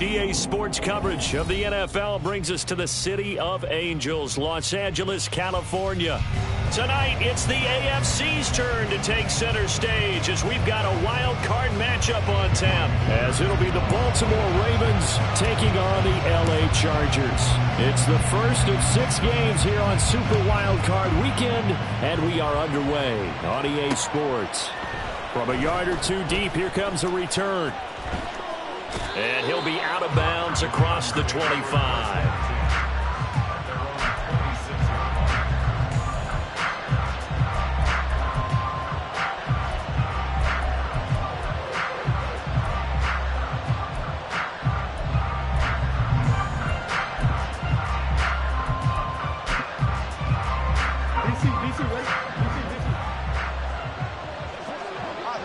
EA Sports coverage of the NFL brings us to the City of Angels, Los Angeles, California. Tonight, it's the AFC's turn to take center stage as we've got a wild card matchup on tap. As it'll be the Baltimore Ravens taking on the LA Chargers. It's the first of 6 games here on Super Wild Card Weekend, and we are underway on EA Sports. From a yard or two deep, here comes a return. And he'll be out of bounds across the 25.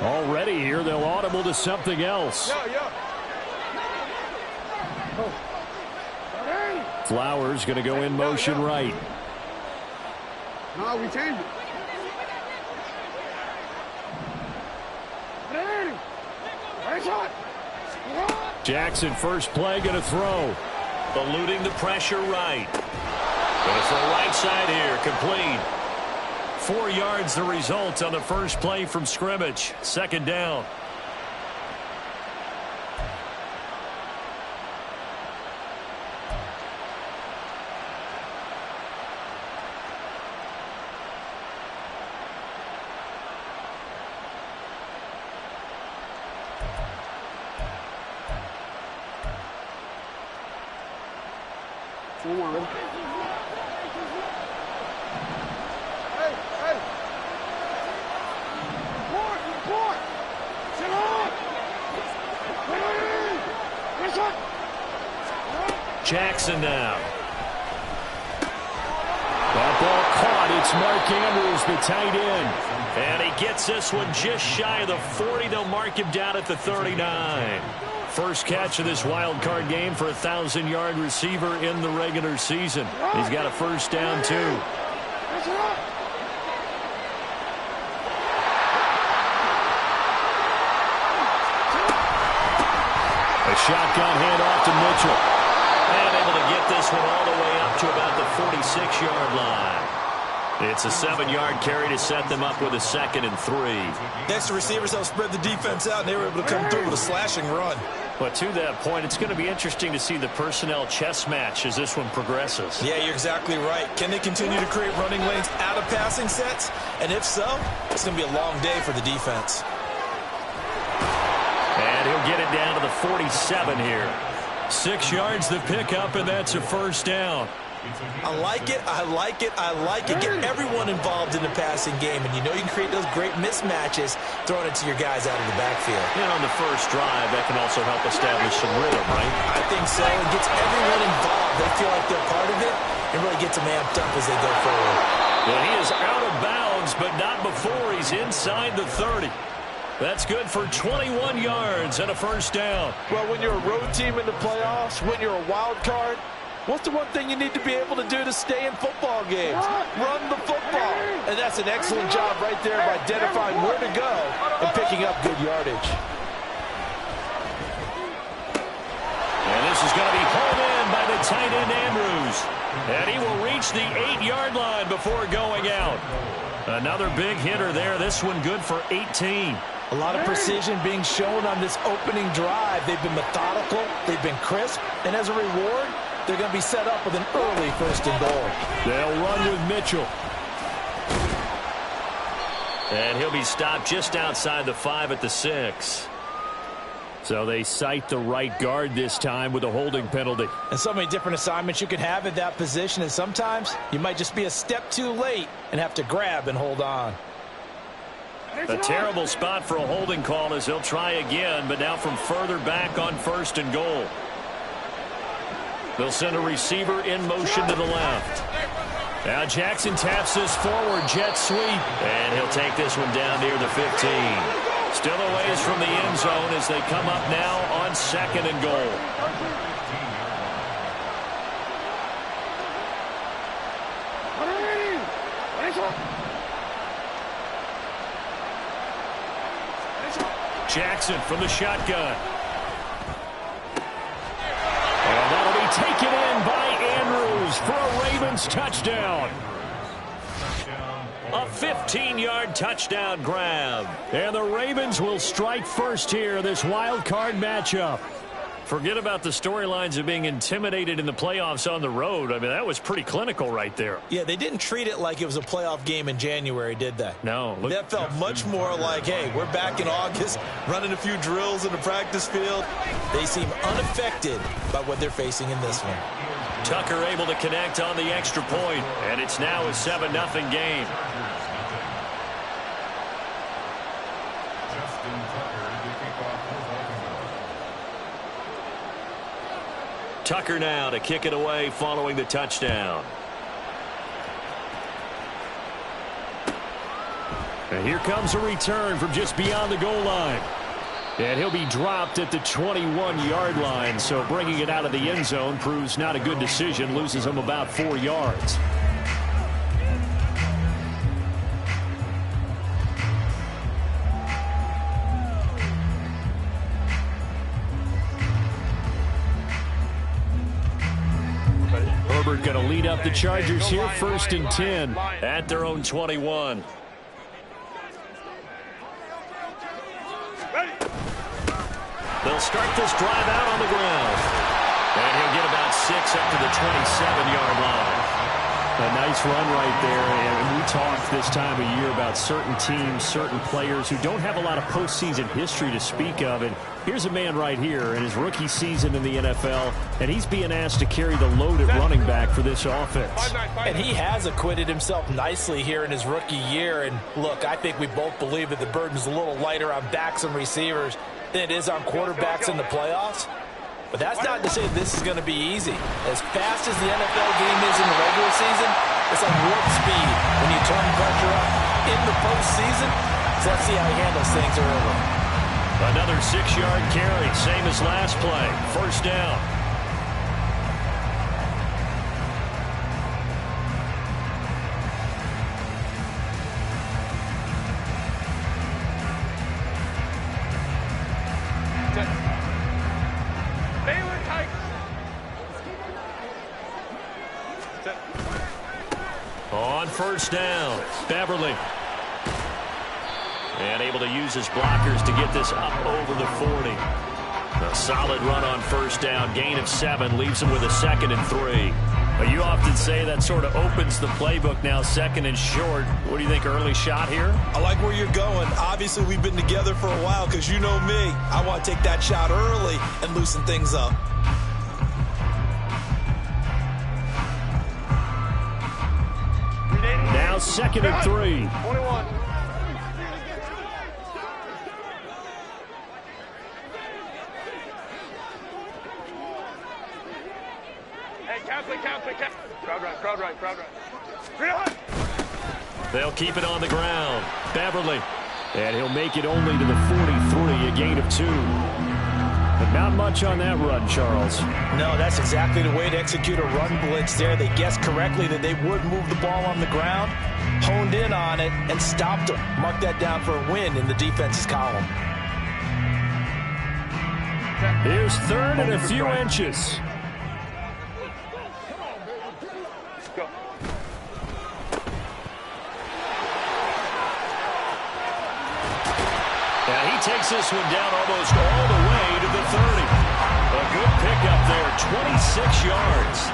Already here, they'll audible to something else. Flowers going to go in motion right. No, we changed it. Jackson first play going to throw. Eluding the pressure right. Going to throw right side here, complete. 4 yards the result on the first play from scrimmage. Second down. Jackson now. That ball caught. It's Mark Andrews, the tight end. And he gets this one just shy of the 40. They'll mark him down at the 39. First catch of this wild card game for a 1,000-yard receiver in the regular season. He's got a first down, too. A shotgun handoff to Mitchell. And able to get this one all the way up to about the 46-yard line. It's a 7-yard carry to set them up with a 2nd and 3. Next receivers help spread the defense out, and they were able to come through with a slashing run. But to that point, it's going to be interesting to see the personnel chess match as this one progresses. Yeah, you're exactly right. Can they continue to create running lanes out of passing sets? And if so, it's going to be a long day for the defense. And he'll get it down to the 47 here. 6 yards the pickup, and that's a first down. I like it. I like it. I like it. Get everyone involved in the passing game, and you know you can create those great mismatches throwing it to your guys out of the backfield. And on the first drive, that can also help establish some rhythm, right? I think so. It gets everyone involved. They feel like they're part of it, and really gets them amped up as they go forward. Well, he is out of bounds, but not before he's inside the 30. That's good for 21 yards and a first down. Well, when you're a road team in the playoffs, when you're a wild card, what's the one thing you need to be able to do to stay in football games? Run the football. And that's an excellent job right there of identifying where to go and picking up good yardage. And this is going to be hauled in by the tight end Andrews. And he will reach the 8-yard line before going out. Another big hitter there. This one good for 18. A lot of precision being shown on this opening drive. They've been methodical. They've been crisp. And as a reward, they're going to be set up with an early 1st and goal. They'll run with Mitchell. And he'll be stopped just outside the 5 at the 6. So they cite the right guard this time with a holding penalty. And so many different assignments you can have at that position. And sometimes you might just be a step too late and have to grab and hold on. A terrible spot for a holding call as he'll try again, but now from further back on 1st and goal. They'll send a receiver in motion to the left. Now Jackson taps this forward, jet sweep. And he'll take this one down near the 15. Still a ways from the end zone as they come up now on 2nd and goal. Jackson from the shotgun. And that'll be taken in by Andrews for a Ravens touchdown. A 15-yard touchdown grab. And the Ravens will strike first here, this wild card matchup. Forget about the storylines of being intimidated in the playoffs on the road. I mean, that was pretty clinical right there. Yeah, they didn't treat it like it was a playoff game in January, did they? No. That felt much more like, hey, we're back in August, running a few drills in the practice field. They seem unaffected by what they're facing in this one. Tucker able to connect on the extra point, and it's now a 7-0 game. Tucker now to kick it away following the touchdown. And here comes a return from just beyond the goal line. And he'll be dropped at the 21-yard line, so bringing it out of the end zone proves not a good decision, loses him about 4 yards. Herbert going to lead up the Chargers here, 1st and 10 at their own 21. They'll start this drive out on the ground. And he'll get about 6 up to the 27-yard line. A nice run right there. And we talked this time of year about certain teams, certain players who don't have a lot of postseason history to speak of. And here's a man right here in his rookie season in the NFL, and he's being asked to carry the load at running back for this offense. And he has acquitted himself nicely here in his rookie year. And look, I think we both believe that the burden's a little lighter on backs and receivers than it is on quarterbacks in the playoffs. But that's not to say this is going to be easy. As fast as the NFL game is in the regular season, it's like warp speed when you turn pressure up in the postseason. So let's see how he handles things early. Another 6-yard carry, same as last play. 1st down. On 1st down, Beverly. And able to use his blockers to get this up over the 40. A solid run on 1st down. Gain of 7 leaves him with a 2nd and 3. But you often say that sort of opens the playbook now, 2nd and short. What do you think, early shot here? I like where you're going. Obviously, we've been together for a while because you know me. I want to take that shot early and loosen things up. Now 2nd and 3. 21. Crowd right. They'll keep it on the ground. Beverly. And he'll make it only to the 43, a gain of 2. But not much on that run, Charles. No, that's exactly the way to execute a run blitz there. They guessed correctly that they would move the ball on the ground, honed in on it, and stopped them. Mark that down for a win in the defense's column. Here's 3rd and a few inches. And he takes this one down almost all the way to the 30. A good pickup there, 26 yards.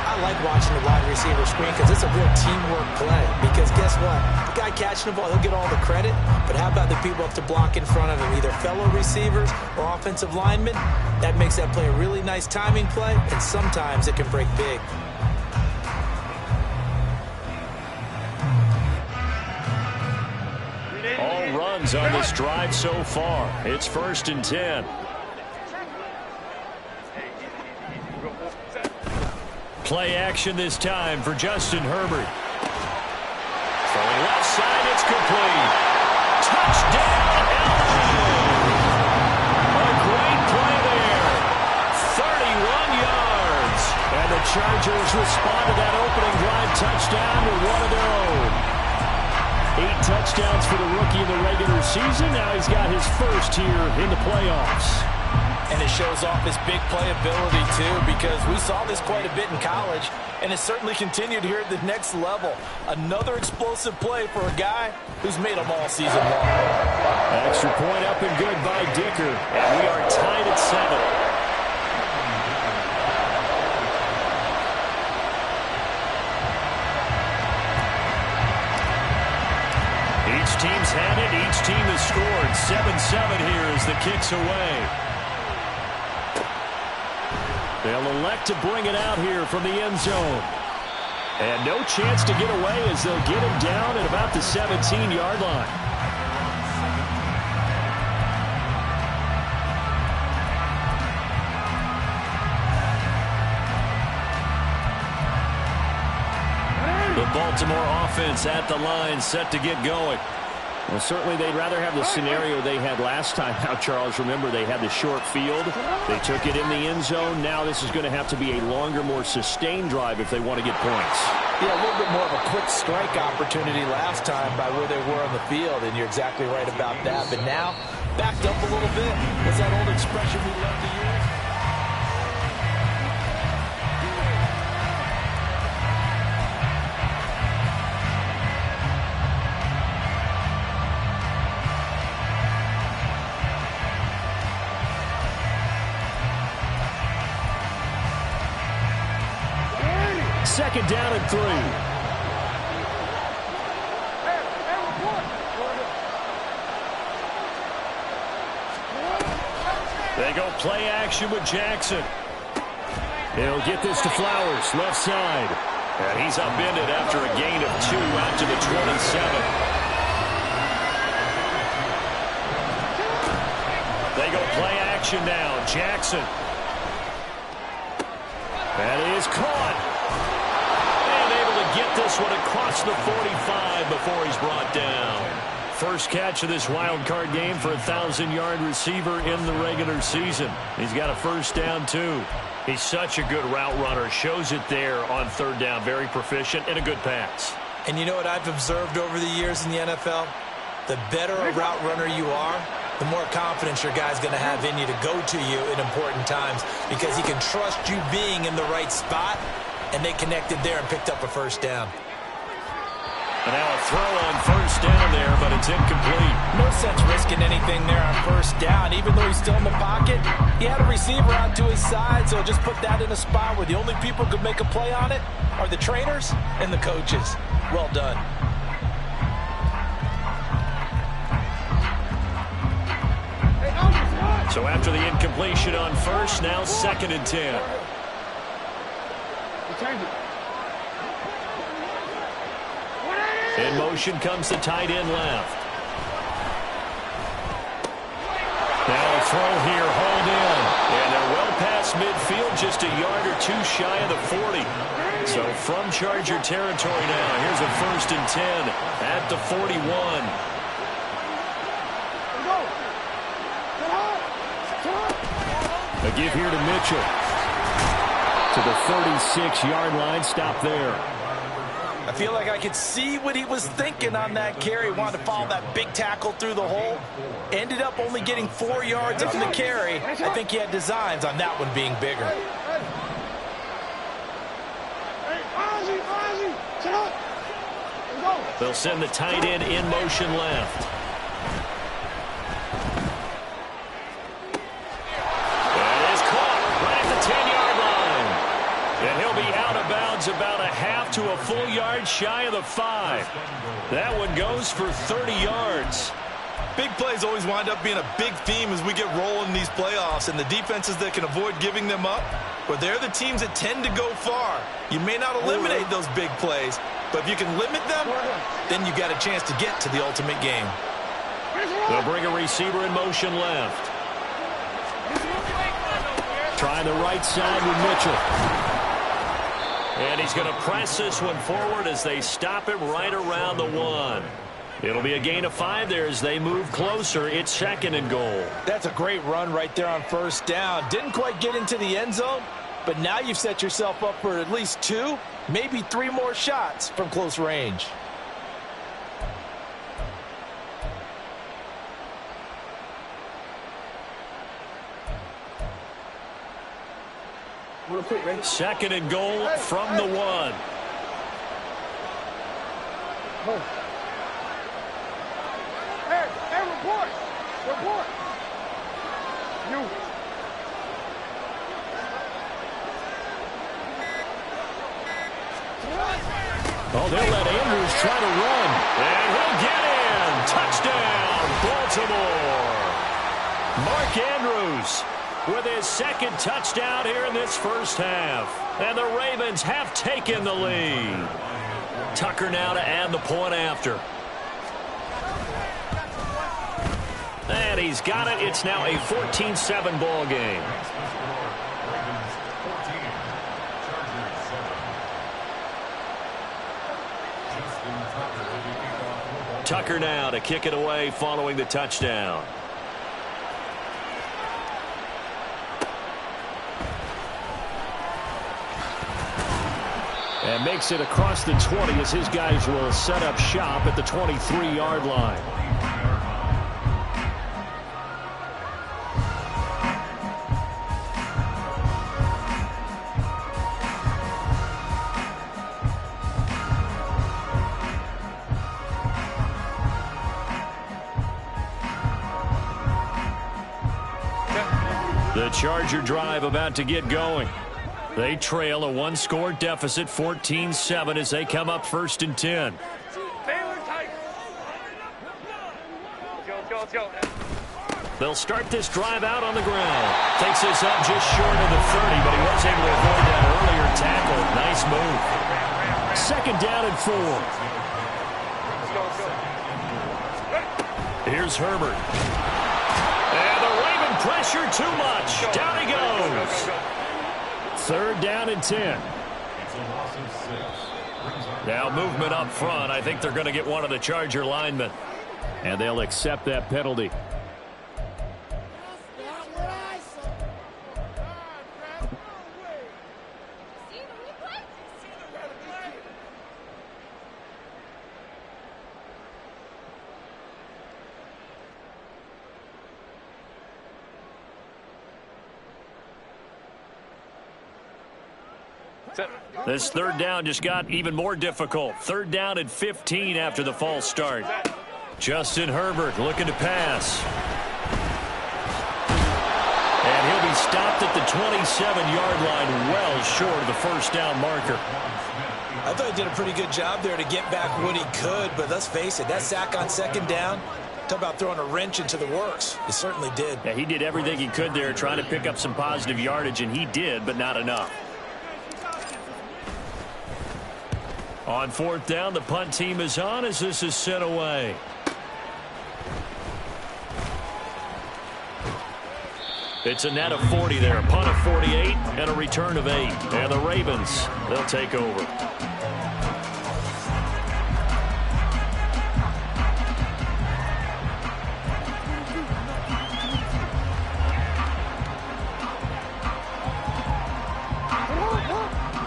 I like watching the wide receiver screen because it's a real teamwork play. Because guess what? The guy catching the ball, he'll get all the credit. But how about the people up to block in front of him, either fellow receivers or offensive linemen? That makes that play a really nice timing play, and sometimes it can break big. All runs on this drive so far. It's 1st and 10. Play action this time for Justin Herbert. Throwing left side, it's complete. Touchdown, LA! A great play there. 31 yards. And the Chargers respond to that opening drive touchdown with one of their own. 8 touchdowns for the rookie in the regular season. Now he's got his first here in the playoffs. And it shows off his big playability, too, because we saw this quite a bit in college, and it certainly continued here at the next level. Another explosive play for a guy who's made them all season long. Extra point up and good by Dicker, and we are tied at 7. Each team's had it. Each team has scored. 7-7 here as the kick's away. They'll elect to bring it out here from the end zone. And no chance to get away as they'll get him down at about the 17-yard line. The Baltimore offense at the line, set to get going. Well, certainly they'd rather have the scenario they had last time out, Charles. Remember, they had the short field. They took it in the end zone. Now this is going to have to be a longer, more sustained drive if they want to get points. Yeah, a little bit more of a quick strike opportunity last time by where they were on the field, and you're exactly right about that. But now, backed up a little bit. What's that old expression we love to use? Second down and 3. They go play action with Jackson. He'll get this to Flowers, left side. And he's upended after a gain of 2 out to the 27. They go play action now. Jackson. That is caught. Get this one across the 45 before he's brought down. First catch of this wild card game for a 1,000-yard receiver in the regular season. He's got a first down, too. He's such a good route runner. Shows it there on third down. Very proficient and a good pass. And you know what I've observed over the years in the NFL? The better a route runner you are, the more confidence your guy's going to have in you to go to you in important times because he can trust you being in the right spot. And they connected there and picked up a first down. And now a throw on first down there, but it's incomplete. No sense risking anything there on first down. Even though he's still in the pocket, he had a receiver out to his side, so just put that in a spot where the only people who could make a play on it are the trainers and the coaches. Well done. So after the incompletion on first, now 2nd and 10. In motion comes the tight end left. Now a throw here, hauled in. And they're well past midfield, just a yard or 2 shy of the 40. So from Charger territory now, here's a 1st and 10 at the 41. A give here to Mitchell. To the 36-yard line, stop there. I feel like I could see what he was thinking on that carry. Wanted to follow that big tackle through the hole. Ended up only getting 4 yards on the carry. I think he had designs on that one being bigger. They'll send the tight end in motion left. And he'll be out of bounds about a half to a full yard shy of the 5. That one goes for 30 yards. Big plays always wind up being a big theme as we get rolling in these playoffs, and the defenses that can avoid giving them up, but they're the teams that tend to go far. You may not eliminate those big plays, but if you can limit them, then you got a chance to get to the ultimate game. They'll bring a receiver in motion left. Trying the right side with Mitchell. And he's going to press this one forward as they stop him right around the 1. It'll be a gain of 5 there as they move closer. It's 2nd and goal. That's a great run right there on first down. Didn't quite get into the end zone, but now you've set yourself up for at least 2, maybe 3 more shots from close range. Second and goal from the 1. Hey, report! Report! You. Oh, they'll let Andrews try to run. And he'll get in. Touchdown, Baltimore. Mark Andrews with his second touchdown here in this first half. And the Ravens have taken the lead. Tucker now to add the point after. And he's got it. It's now a 14-7 ball game. Tucker now to kick it away following the touchdown. And makes it across the 20 as his guys will set up shop at the 23-yard line. The Charger drive about to get going. They trail a one-score deficit, 14-7, as they come up 1st and 10. They'll start this drive out on the ground. Takes this up just short of the 30, but he was able to avoid that earlier tackle. Nice move. 2nd down and 4. Here's Herbert. And the Raven pressure too much. Down he goes. 3rd down and 10. Now movement up front. I think they're going to get one of the Charger linemen. And they'll accept that penalty. This 3rd down just got even more difficult. 3rd down and 15 after the false start. Justin Herbert looking to pass. And he'll be stopped at the 27-yard line, well short of the 1st down marker. I thought he did a pretty good job there to get back what he could, but let's face it, that sack on 2nd down, talk about throwing a wrench into the works. He certainly did. Yeah, he did everything he could there trying to pick up some positive yardage, and he did, but not enough. On 4th down, the punt team is on as this is sent away. It's a net of 40 there, a punt of 48, and a return of 8. And the Ravens, they'll take over.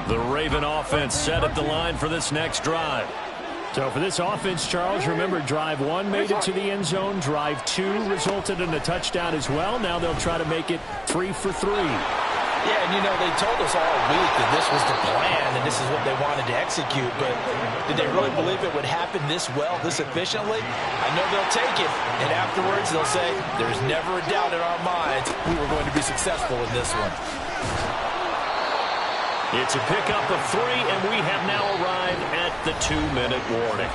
The Raven offense set at the line for this next drive. So for this offense, Charles, remember drive 1 made it to the end zone. Drive 2 resulted in a touchdown as well. Now they'll try to make it 3 for 3. Yeah, and you know, they told us all week that this was the plan and this is what they wanted to execute, but did they really believe it would happen this well, this efficiently? I know they'll take it, and afterwards they'll say, there's never a doubt in our minds we were going to be successful in this one. It's a pickup of 3, and we have now arrived at the 2-minute warning.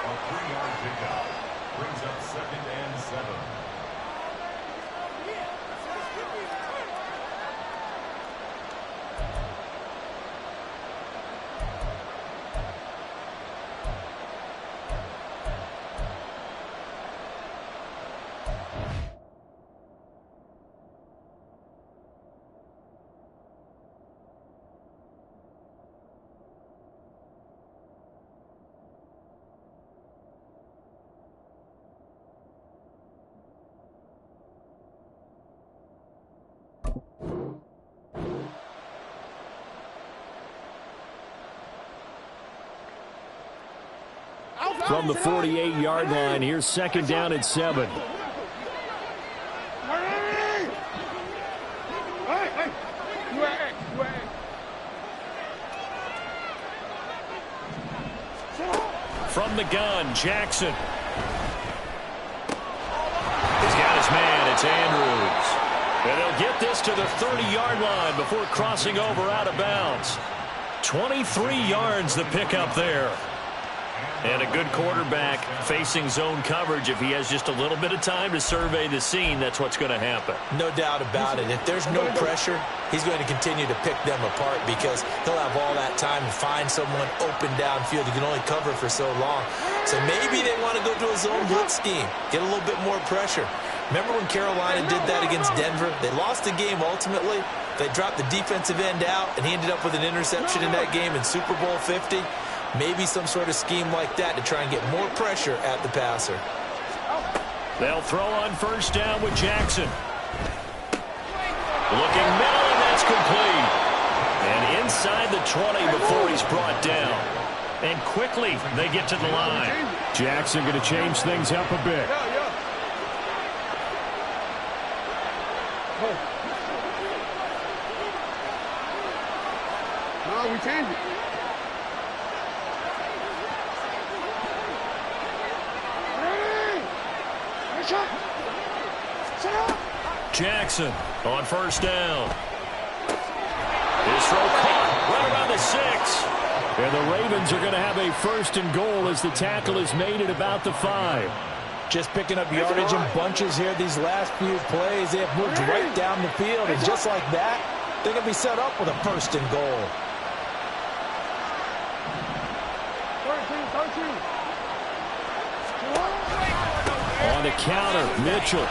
A 3-yard pickup brings up 2nd and 7. From the 48-yard line, here's 2nd down and 7. From the gun, Jackson. He's got his man. It's Andrews. And they'll get this to the 30-yard line before crossing over out of bounds. 23 yards the pickup there. And a good quarterback facing zone coverage. If he has just a little bit of time to survey the scene, that's what's going to happen. No doubt about it. If there's no pressure, he's going to continue to pick them apart because he'll have all that time to find someone open downfield. He can only cover for so long. So maybe they want to go to a zone blitz scheme, get a little bit more pressure. Remember when Carolina did that against Denver? They lost the game ultimately. They dropped the defensive end out, and he ended up with an interception in that game in Super Bowl 50. Maybe some sort of scheme like that to try and get more pressure at the passer. They'll throw on first down with Jackson. Looking middle, and that's complete. And inside the 20 before he's brought down. And quickly they get to the line. Jackson going to change things up a bit. No, we changed it. Jackson on first down. His throw caught right around the 6. And the Ravens are going to have a first and goal as the tackle is made at about the 5. Just picking up yardage in bunches here these last few plays. They have moved right down the field, and just like that, they're going to be set up with a first and goal. 13. On the counter, Mitchell.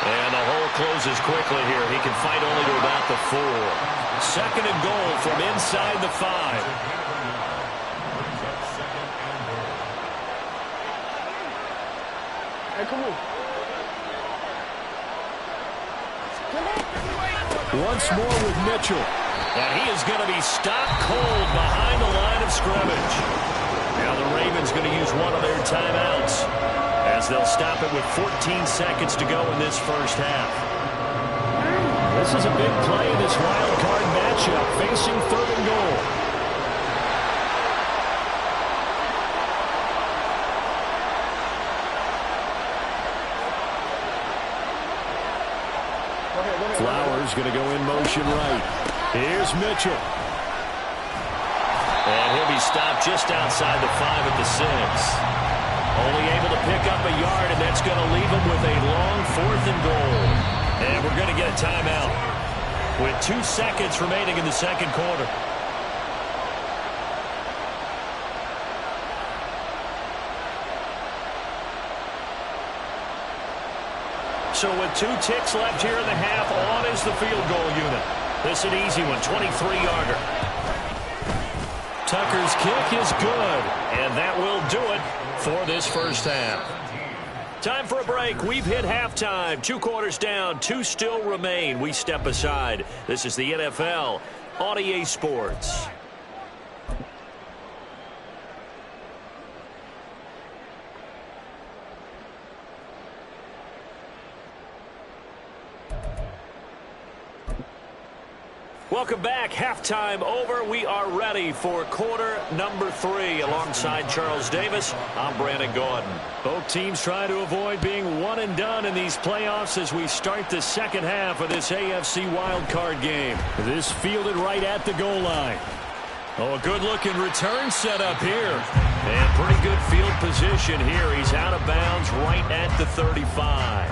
And the hole closes quickly here. He can fight only to about the 4. Second and goal from inside the 5. Hey, come on. Once more with Mitchell. And he is going to be stopped cold behind the line of scrimmage. Now the Ravens going to use one of their timeouts as they'll stop it with 14 seconds to go in this first half. This is a big play in this wild card matchup facing third and goal. Flowers going to go in motion right. Here's Mitchell. And he'll be stopped just outside the 5 at the 6. Only able to pick up a yard, and that's going to leave him with a long 4th and goal. And we're going to get a timeout with 2 seconds remaining in the second quarter. So with 2 ticks left here in the half, on is the field goal unit. This is an easy one, 23-yarder. Tucker's kick is good, and that will do it for this first half. Time for a break. We've hit halftime. 2 quarters down, 2 still remain. We step aside. This is the NFL on EA Sports. Welcome back. Halftime over. We are ready for quarter number 3. Alongside Charles Davis, I'm Brandon Gordon. Both teams trying to avoid being one and done in these playoffs as we start the second half of this AFC wildcard game. This fielded right at the goal line. Oh, a good-looking return set up here. And pretty good field position here. He's out of bounds right at the 35.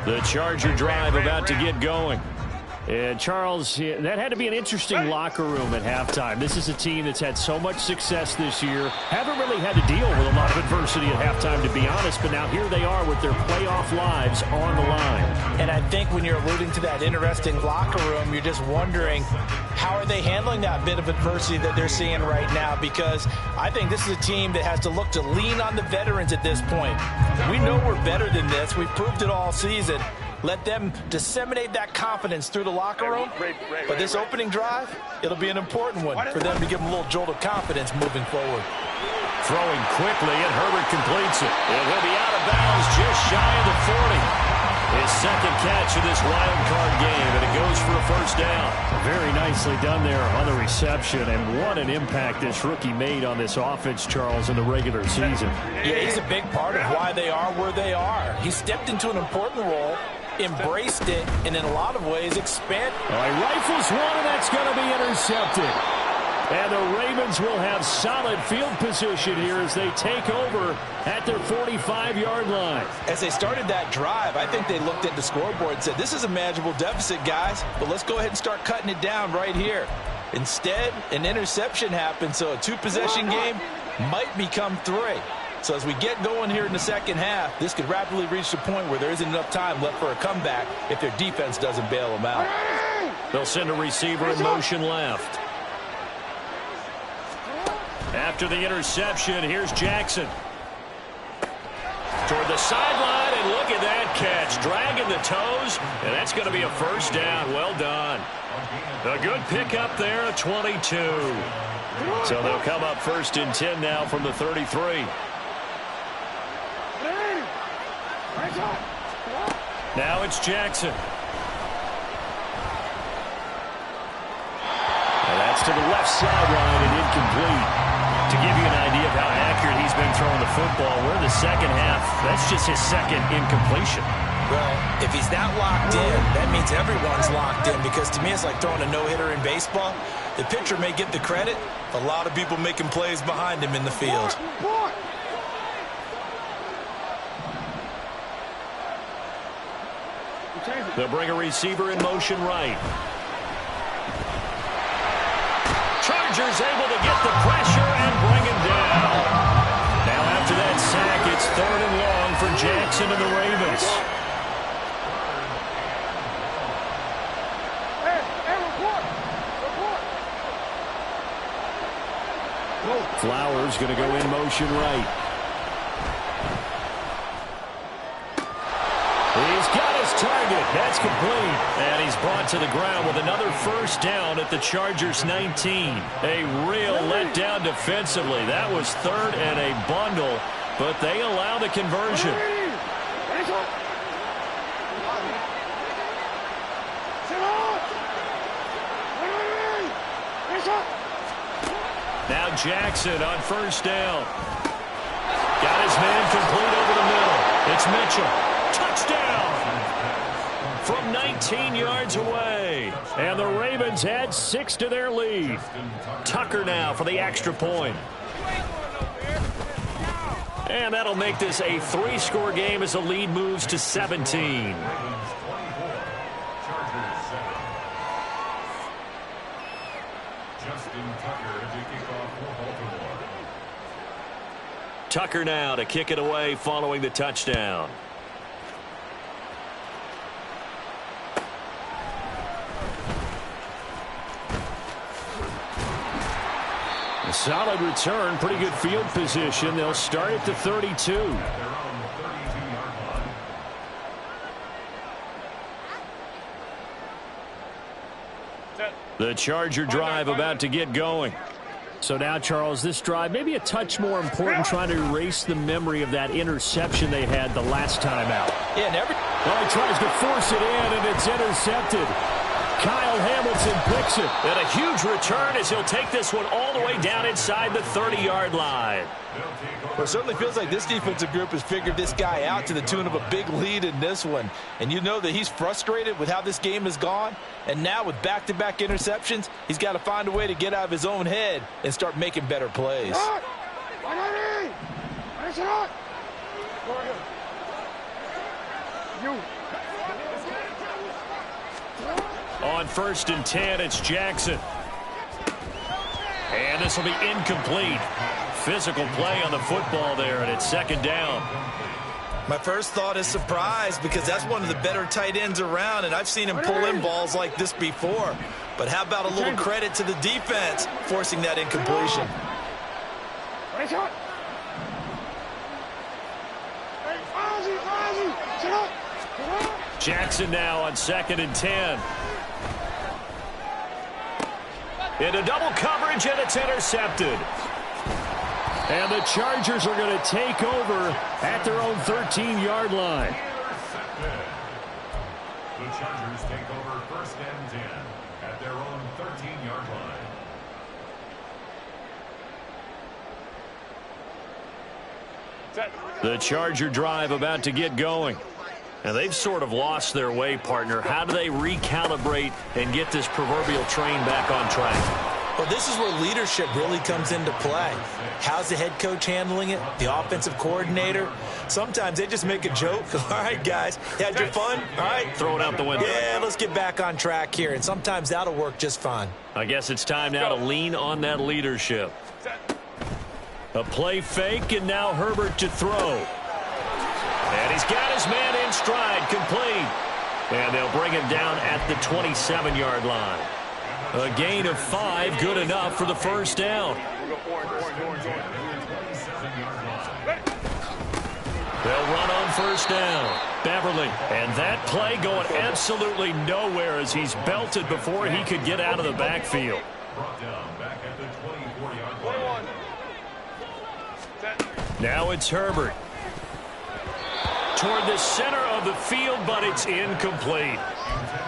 The Charger drive about to get going. And Charles, that had to be an interesting locker room at halftime. This is a team that's had so much success this year. Haven't really had to deal with a lot of adversity at halftime, to be honest. But now here they are with their playoff lives on the line. And I think when you're alluding to that interesting locker room, you're just wondering, how are they handling that bit of adversity that they're seeing right now? Because I think this is a team that has to look to lean on the veterans at this point. We know we're better than this. We've proved it all season. Let them disseminate that confidence through the locker room. But this opening drive, it'll be an important one for them to give them a little jolt of confidence moving forward. Throwing quickly, and Herbert completes it. And he'll be out of bounds just shy of the 40. His second catch of this wild card game, and it goes for a first down. Very nicely done there on the reception, and what an impact this rookie made on this offense, Charles, in the regular season. Yeah, he's a big part of why they are where they are. He stepped into an important role, embraced it, and in a lot of ways expanded. All right, rifles one, and that's going to be intercepted. And the Ravens will have solid field position here as they take over at their 45-yard line. As they started that drive, I think they looked at the scoreboard and said, this is a manageable deficit, guys, but let's go ahead and start cutting it down right here. Instead, an interception happened, so a two-possession game might become three. So as we get going here in the second half, this could rapidly reach the point where there isn't enough time left for a comeback if their defense doesn't bail them out. They'll send a receiver in motion left. After the interception, here's Jackson. Toward the sideline, and look at that catch. Dragging the toes, and that's going to be a first down. Well done. A good pickup there at 22. So they'll come up first and 10 now from the 33. Now it's Jackson. And that's to the left sideline and incomplete. To give you an idea of how accurate he's been throwing the football, we're in the second half. That's just his second incompletion. Well, if he's not locked in, that means everyone's locked in, because to me it's like throwing a no-hitter in baseball. The pitcher may get the credit. A lot of people making plays behind him in the field. They'll bring a receiver in motion right. Chargers able to get the pressure and bring him down. Now after that sack, it's 3rd and long for Jackson and the Ravens. Flowers going to go in motion right. He's got his target. That's complete. And he's brought to the ground with another first down at the Chargers 19. A real letdown defensively. That was 3rd and a bundle, but they allow the conversion. Now Jackson on first down. Got his man complete over the middle. It's Mitchell. Touchdown from 19 yards away. And the Ravens add 6 to their lead. Tucker now for the extra point. And that'll make this a 3-score game as the lead moves to 17. Tucker now to kick it away following the touchdown. A solid return, pretty good field position. They'll start at the 32. The Charger drive about to get going. So now, Charles, this drive maybe a touch more important, trying to erase the memory of that interception they had the last time out. Yeah, well, he tries to force it in, and it's intercepted. Kyle Hamilton picks it. And a huge return as he'll take this one all the way down inside the 30-yard line. Well, it certainly feels like this defensive group has figured this guy out to the tune of a big lead in this one. And you know that he's frustrated with how this game has gone. And now with back-to-back interceptions, he's got to find a way to get out of his own head and start making better plays. On 1st and 10, it's Jackson. And this will be incomplete. Physical play on the football there, and it's 2nd down. My first thought is surprise, because that's one of the better tight ends around, and I've seen him pull in balls like this before. But how about a little credit to the defense forcing that incompletion? Jackson now on 2nd and 10. Into double coverage, and it's intercepted. And the Chargers are going to take over at their own 13-yard line. The Chargers take over 1st and 10 at their own 13-yard line. The Charger drive about to get going. And they've sort of lost their way, partner. How do they recalibrate and get this proverbial train back on track? Well, this is where leadership really comes into play. How's the head coach handling it? The offensive coordinator? Sometimes they just make a joke. All right, guys, you had your fun? All right. Throw it out the window. Yeah, let's get back on track here. And sometimes that'll work just fine. I guess it's time now to lean on that leadership. A play fake, and now Herbert to throw. And he's got his man in stride, complete. And they'll bring him down at the 27-yard line. A gain of 5, good enough for the first down. They'll run on first down. Beverly, and that play going absolutely nowhere as he's belted before he could get out of the backfield. Brought down back at the 24-yard line. Now it's Herbert. Toward the center of the field, but it's incomplete.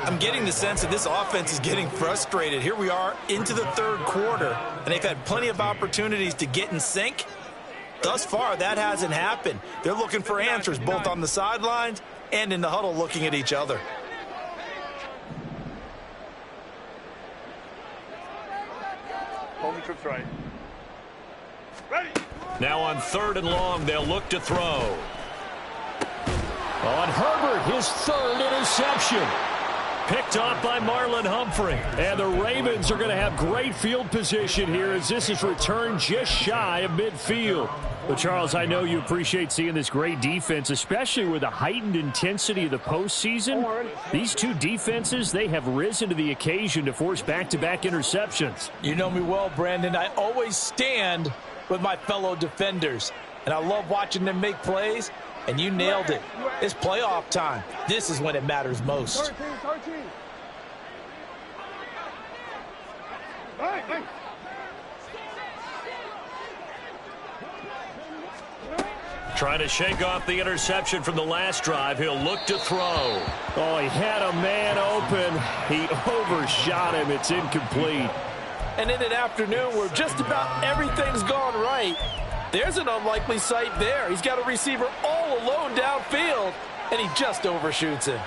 I'm getting the sense that this offense is getting frustrated. Here we are into the 3rd quarter, and they've had plenty of opportunities to get in sync. Thus far, that hasn't happened. They're looking for answers both on the sidelines and in the huddle looking at each other. Home trips right. Ready. Now on 3rd and long, they'll look to throw. On Herbert, his 3rd interception. Picked off by Marlon Humphrey. And the Ravens are going to have great field position here as this is returned just shy of midfield. But, Charles, I know you appreciate seeing this great defense, especially with the heightened intensity of the postseason. These two defenses, they have risen to the occasion to force back-to-back interceptions. You know me well, Brandon. I always stand with my fellow defenders. And I love watching them make plays. And you nailed it. It's playoff time. This is when it matters most. 13. Hey. Trying to shake off the interception from the last drive. He'll look to throw. Oh, he had a man open. He overshot him. It's incomplete. And in an afternoon where just about everything's gone right, there's an unlikely sight there. He's got a receiver all alone downfield, and he just overshoots him.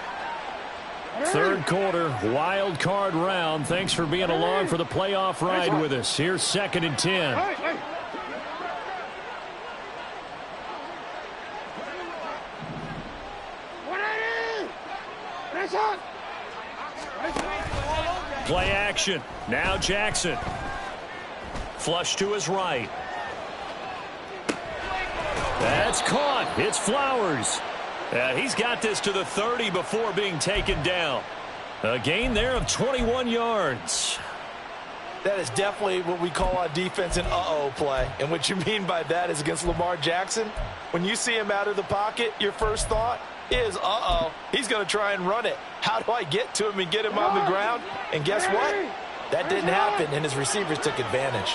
3rd quarter, wild card round. Thanks for being along for the playoff ride with us. Here's 2nd and 10. Play action. Now Jackson. Flush to his right. That's caught. It's Flowers. He's got this to the 30 before being taken down. A gain there of 21 yards. That is definitely what we call on defense an uh-oh play. And what you mean by that is against Lamar Jackson, when you see him out of the pocket, your first thought is, uh-oh, he's going to try and run it. How do I get to him and get him on the ground? And guess what? That didn't happen, and his receivers took advantage.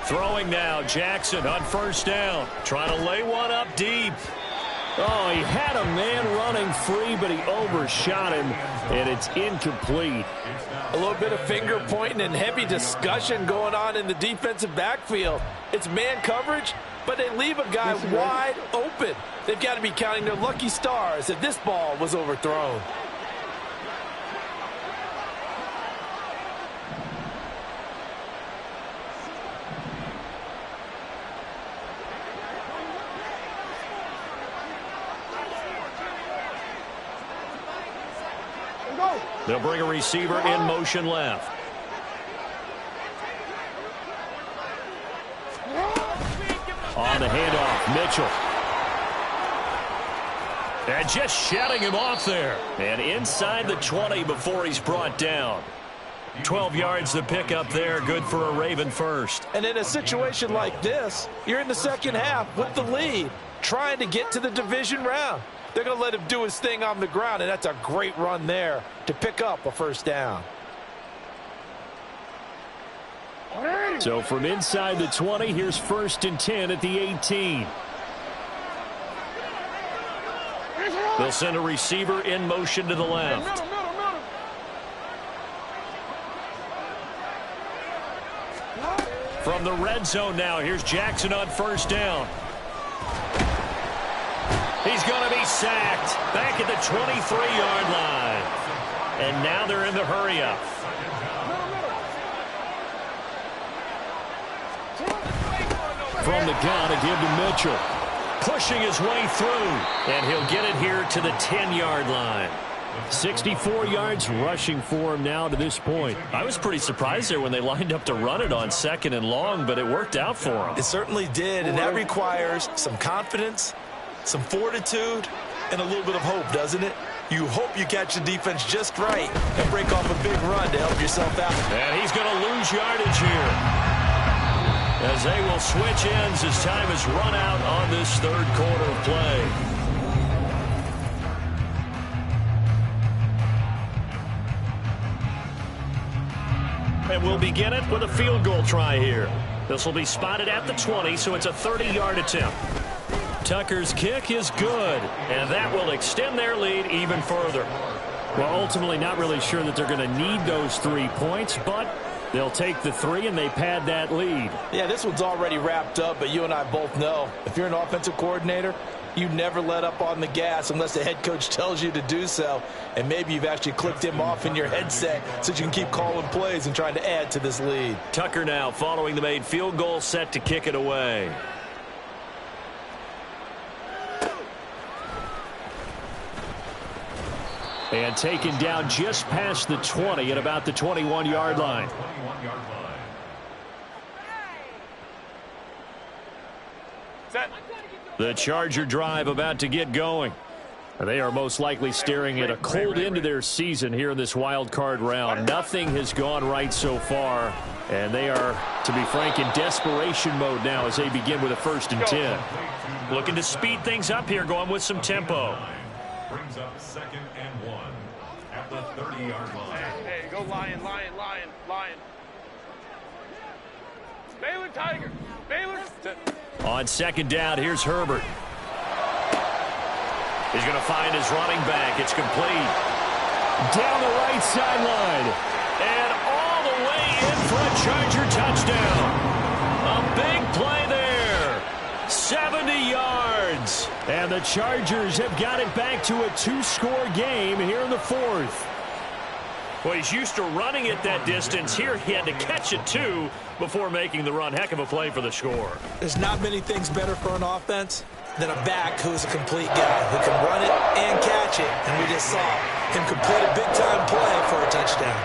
Throwing now, Jackson on first down. Trying to lay one up deep. Oh, he had a man running free, but he overshot him, and it's incomplete. A little bit of finger pointing and heavy discussion going on in the defensive backfield. It's man coverage, but they leave a guy wide open. They've got to be counting their lucky stars that this ball was overthrown. They'll bring a receiver in motion left. On the handoff, Mitchell. And just shutting him off there. And inside the 20 before he's brought down. 12 yards to pick up there. Good for a Raven first. And in a situation like this, you're in the second half with the lead, trying to get to the division round. They're going to let him do his thing on the ground, and that's a great run there to pick up a first down. So from inside the 20, here's 1st and 10 at the 18. They'll send a receiver in motion to the left. From the red zone now, here's Jackson on 1st down. He's going to be sacked back at the 23-yard line. And now they're in the hurry-up. From the gun, a give to Mitchell. Pushing his way through. And he'll get it here to the 10-yard line. 64 yards rushing for him now to this point. I was pretty surprised there when they lined up to run it on 2nd and long, but it worked out for him. It certainly did, and that requires some confidence, some fortitude, and a little bit of hope, doesn't it? You hope you catch the defense just right and break off a big run to help yourself out. And he's going to lose yardage here, as they will switch ends as time has run out on this 3rd quarter of play. And we'll begin it with a field goal try here. This will be spotted at the 20, so it's a 30-yard attempt. Tucker's kick is good, and that will extend their lead even further. Well, ultimately not really sure that they're going to need those 3 points, but they'll take the 3 and they pad that lead. Yeah, this one's already wrapped up, but you and I both know if you're an offensive coordinator, you never let up on the gas unless the head coach tells you to do so. And maybe you've actually clicked him off in your headset so you can keep calling plays and trying to add to this lead. Tucker now following the made field goal, set to kick it away. And taken down just past the 20 at about the 21-yard line. Set. The Charger drive about to get going. They are most likely staring at a cold end to their season here in this wild card round. Nothing has gone right so far, and they are, to be frank, in desperation mode now as they begin with a 1st and 10. Looking to speed things up here, going with some tempo. Brings up 2nd and 1 at the 30-yard line. Hey, go Lion, Lion, Lion, Lion. Baylor Tiger. Baylor. On 2nd down, here's Herbert. He's going to find his running back. It's complete. Down the right sideline. And all the way in for a Charger touchdown. A big play there. 70 yards. And the Chargers have got it back to a 2-score game here in the 4th. Well, he's used to running it that distance. Here he had to catch it, too, before making the run. Heck of a play for the score. There's not many things better for an offense than a back who's a complete guy who can run it and catch it. And we just saw him complete a big-time play for a touchdown.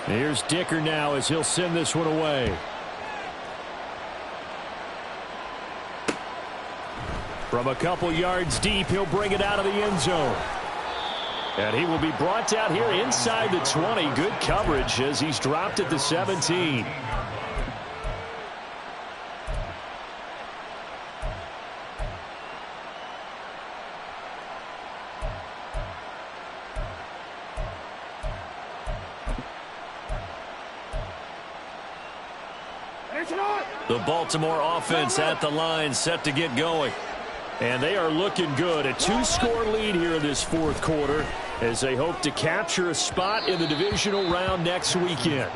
Here's Dicker now as he'll send this one away. From a couple yards deep, he'll bring it out of the end zone. And he will be brought down here inside the 20. Good coverage as he's dropped at the 17. The Baltimore offense at the line, set to get going. And they are looking good. A 2-score lead here in this 4th quarter as they hope to capture a spot in the divisional round next weekend.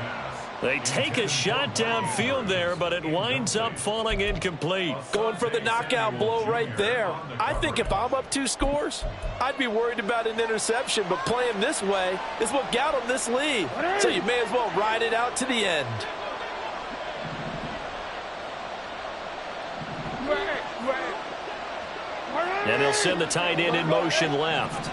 They take a shot downfield there, but it winds up falling incomplete. Going for the knockout blow right there. I think if I'm up 2 scores, I'd be worried about an interception, but playing this way is what got them this lead. So you may as well ride it out to the end. And they'll send the tight end in motion left.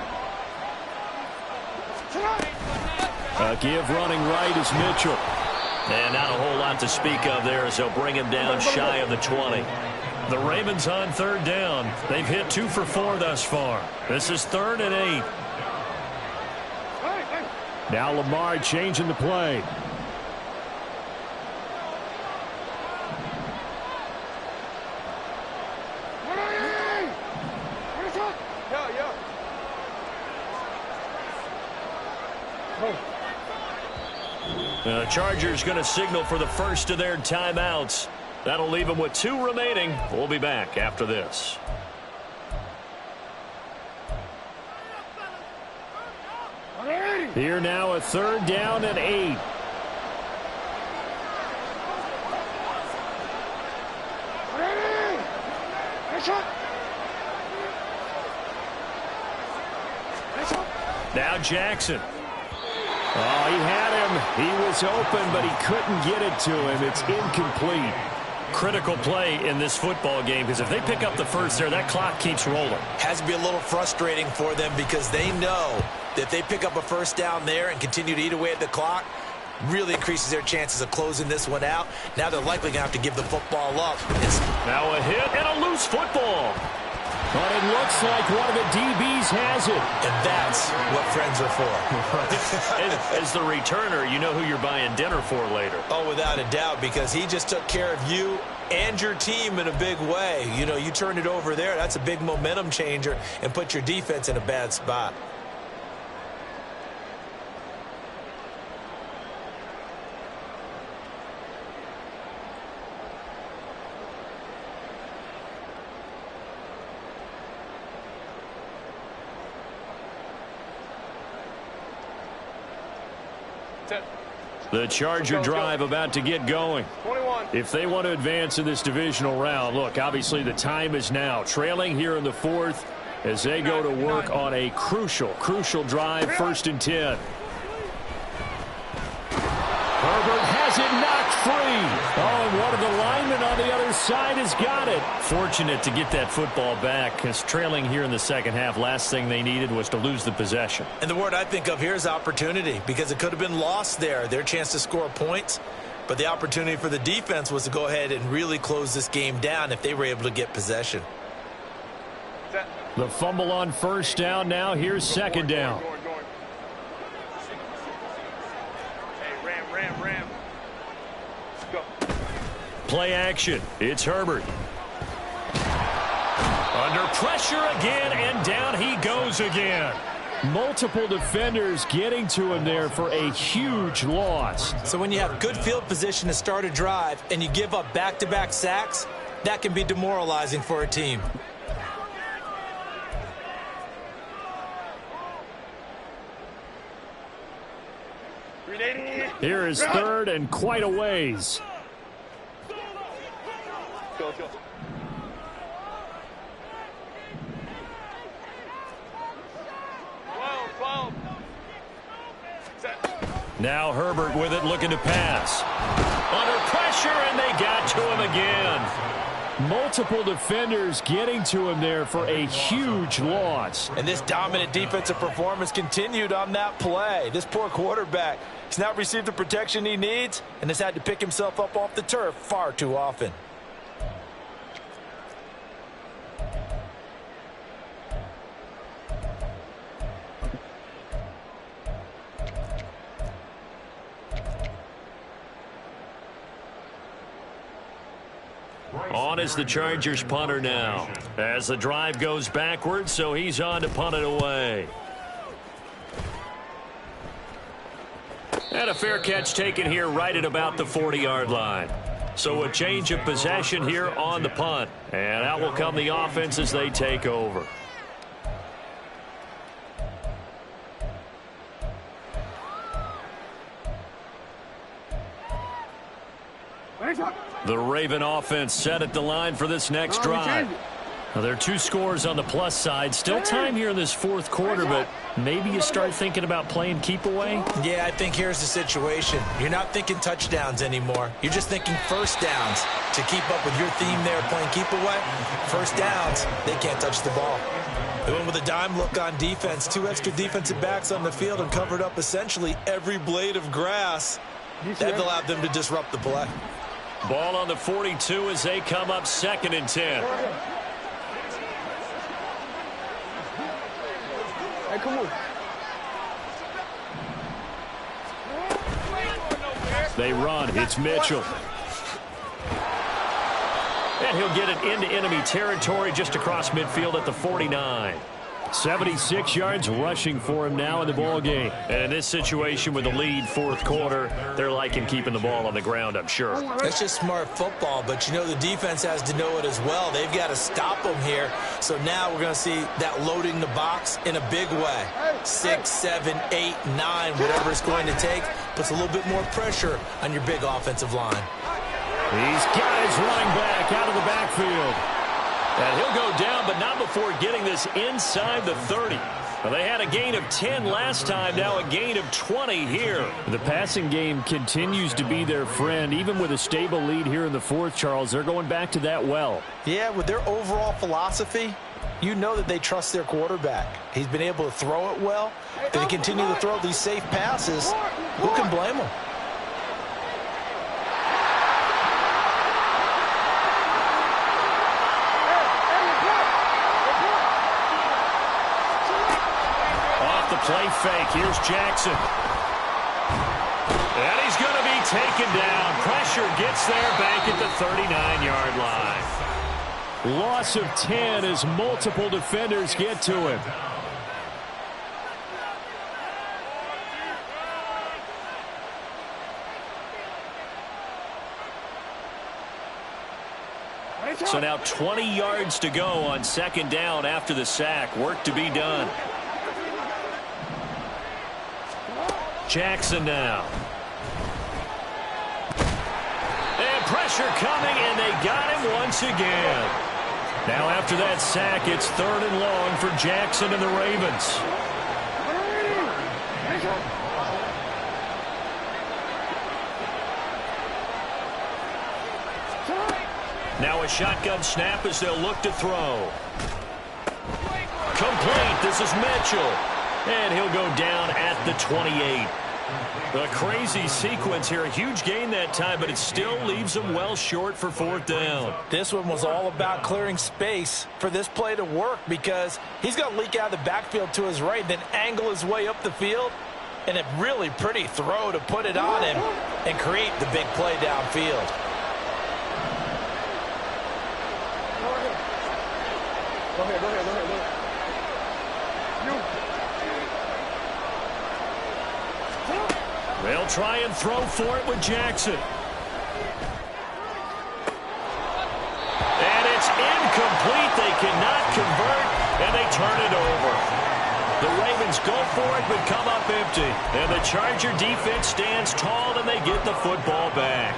A give running right is Mitchell. And not a whole lot to speak of there as they'll bring him down shy of the 20. The Ravens on third down. They've hit 2 for 4 thus far. This is 3rd and 8. Now Lamar changing the play. The Chargers going to signal for the first of their timeouts. That'll leave them with 2 remaining. We'll be back after this. Here now a 3rd down and 8. Now Jackson. Oh, he had him. He was open, but he couldn't get it to him. It's incomplete. Critical play in this football game, because if they pick up the first there, that clock keeps rolling. Has to be a little frustrating for them because they know that if they pick up a first down there and continue to eat away at the clock, really increases their chances of closing this one out. Now they're likely going to have to give the football up. Now a hit and a loose football. But it looks like one of the DBs has it. And that's what friends are for. As the returner, you know who you're buying dinner for later. Oh, without a doubt, because he just took care of you and your team in a big way. You know, you turn it over there, that's a big momentum changer and put your defense in a bad spot. The Charger drive about to get going. 21. If they want to advance in this divisional round, look, obviously the time is now. Trailing here in the 4th as they go to work on a crucial drive, 1st and 10. Herbert has it knocked free. Oh, and one of the linemen on the other side has got it. Fortunate to get that football back, because trailing here in the second half, last thing they needed was to lose the possession. And the word I think of here is opportunity, because it could have been lost there, their chance to score points. But the opportunity for the defense was to go ahead and really close this game down if they were able to get possession. The fumble on 1st down. Now here's 2nd down. Ram. Go. Play action. It's Herbert. Under pressure again, and down he goes again. Multiple defenders getting to him there for a huge loss. So when you have good field position to start a drive and you give up back-to-back sacks, that can be demoralizing for a team. Here is 3rd and quite a ways. Go. Now Herbert with it, looking to pass. Under pressure, and they got to him again. Multiple defenders getting to him there for a huge loss. And this dominant defensive performance continued on that play. This poor quarterback, he's not received the protection he needs and has had to pick himself up off the turf far too often. On is the Chargers punter now. As the drive goes backwards, so he's on to punt it away. And a fair catch taken here right at about the 40-yard line. So a change of possession here on the punt. And out will come the offense as they take over. The Raven offense set at the line for this next drive. Now, there are 2 scores on the plus side. Still time here in this 4th quarter, but maybe you start thinking about playing keep away? Yeah, I think here's the situation. You're not thinking touchdowns anymore. You're just thinking first downs. To keep up with your theme there, playing keep away, first downs, they can't touch the ball. They went with a dime look on defense. 2 extra defensive backs on the field and covered up essentially every blade of grass. That allowed them to disrupt the play. Ball on the 42 as they come up 2nd and 10. Hey, come on. They run. It's Mitchell. And he'll get it into enemy territory just across midfield at the 49. 76 yards rushing for him now in the ball game. And in this situation with the lead 4th quarter, they're liking keeping the ball on the ground, I'm sure. That's just smart football, but you know the defense has to know it as well. They've got to stop them here. So now we're going to see that loading the box in a big way. 6, 7, 8, 9, whatever it's going to take, puts a little bit more pressure on your big offensive line. These guys running back out of the backfield. And he'll go down, but not before getting this inside the 30. Well, they had a gain of 10 last time, now a gain of 20 here. The passing game continues to be their friend. Even with a stable lead here in the 4th, Charles, they're going back to that well. Yeah, with their overall philosophy, you know that they trust their quarterback. He's been able to throw it well. They continue to throw these safe passes. Who can blame them? Play fake. Here's Jackson. And he's going to be taken down. Pressure gets there back at the 39-yard line. Loss of 10 as multiple defenders get to him. So now 20 yards to go on 2nd down after the sack. Work to be done. Jackson now. And pressure coming, and they got him once again. Now after that sack, it's 3rd and long for Jackson and the Ravens. Now a shotgun snap as they'll look to throw. Complete. This is Mitchell. And he'll go down at the 28. A crazy sequence here. A huge gain that time, but it still leaves him well short for 4th down. This one was all about clearing space for this play to work because he's going to leak out of the backfield to his right, then angle his way up the field, and a really pretty throw to put it on him and create the big play downfield. Go ahead. They'll try and throw for it with Jackson. And it's incomplete. They cannot convert, and they turn it over. The Ravens go for it, but come up empty. And the Charger defense stands tall, and they get the football back.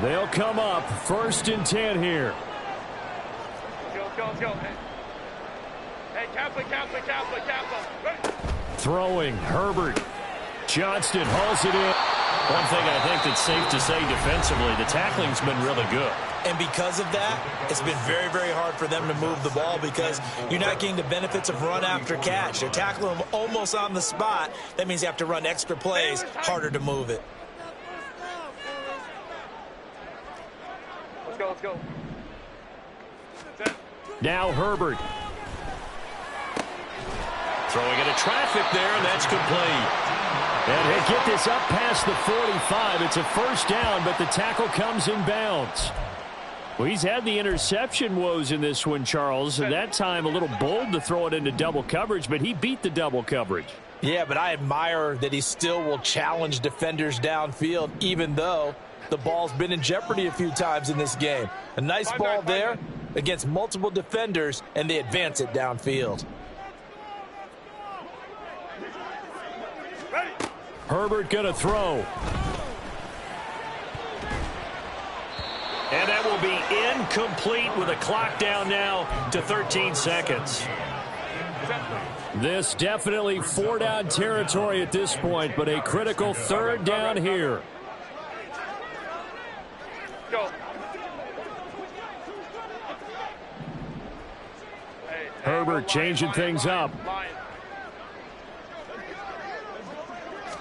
They'll come up 1st and 10 here. Let's go. Hey, Kaplan. Throwing, Herbert. Johnston hauls it in. One thing I think that's safe to say defensively, the tackling's been really good. And because of that, it's been very, very hard for them to move the ball because you're not getting the benefits of run after catch. They're tackling them almost on the spot. That means you have to run extra plays, harder to move it. Let's go. Now Herbert. Throwing into traffic there, and that's complete. And he'll get this up past the 45. It's a 1st down, but the tackle comes in bounds. Well, he's had the interception woes in this one, Charles, and that time a little bold to throw it into double coverage, but he beat the double coverage. Yeah, but I admire that he still will challenge defenders downfield, even though the ball's been in jeopardy a few times in this game. A nice ball there against multiple defenders, and they advance it downfield. Herbert going to throw. And that will be incomplete with a clock down now to 13 seconds. This definitely 4-down territory at this point, but a critical 3rd down here. Go. Herbert changing things up.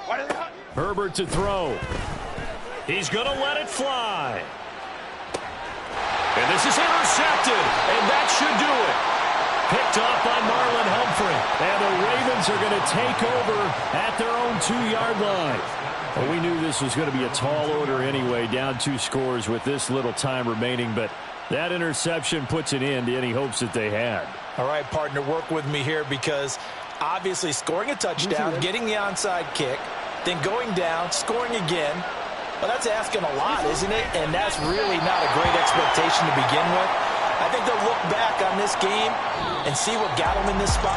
Why did Herbert to throw. He's going to let it fly. And this is intercepted, and that should do it. Picked off by Marlon Humphrey. And the Ravens are going to take over at their own 2-yard line. Well, we knew this was going to be a tall order anyway, down 2 scores with this little time remaining, but that interception puts an end to any hopes that they had. All right, partner, work with me here because obviously scoring a touchdown, getting the onside kick, then going down, scoring again. Well, that's asking a lot, isn't it? And that's really not a great expectation to begin with. I think they'll look back on this game and see what got them in this spot.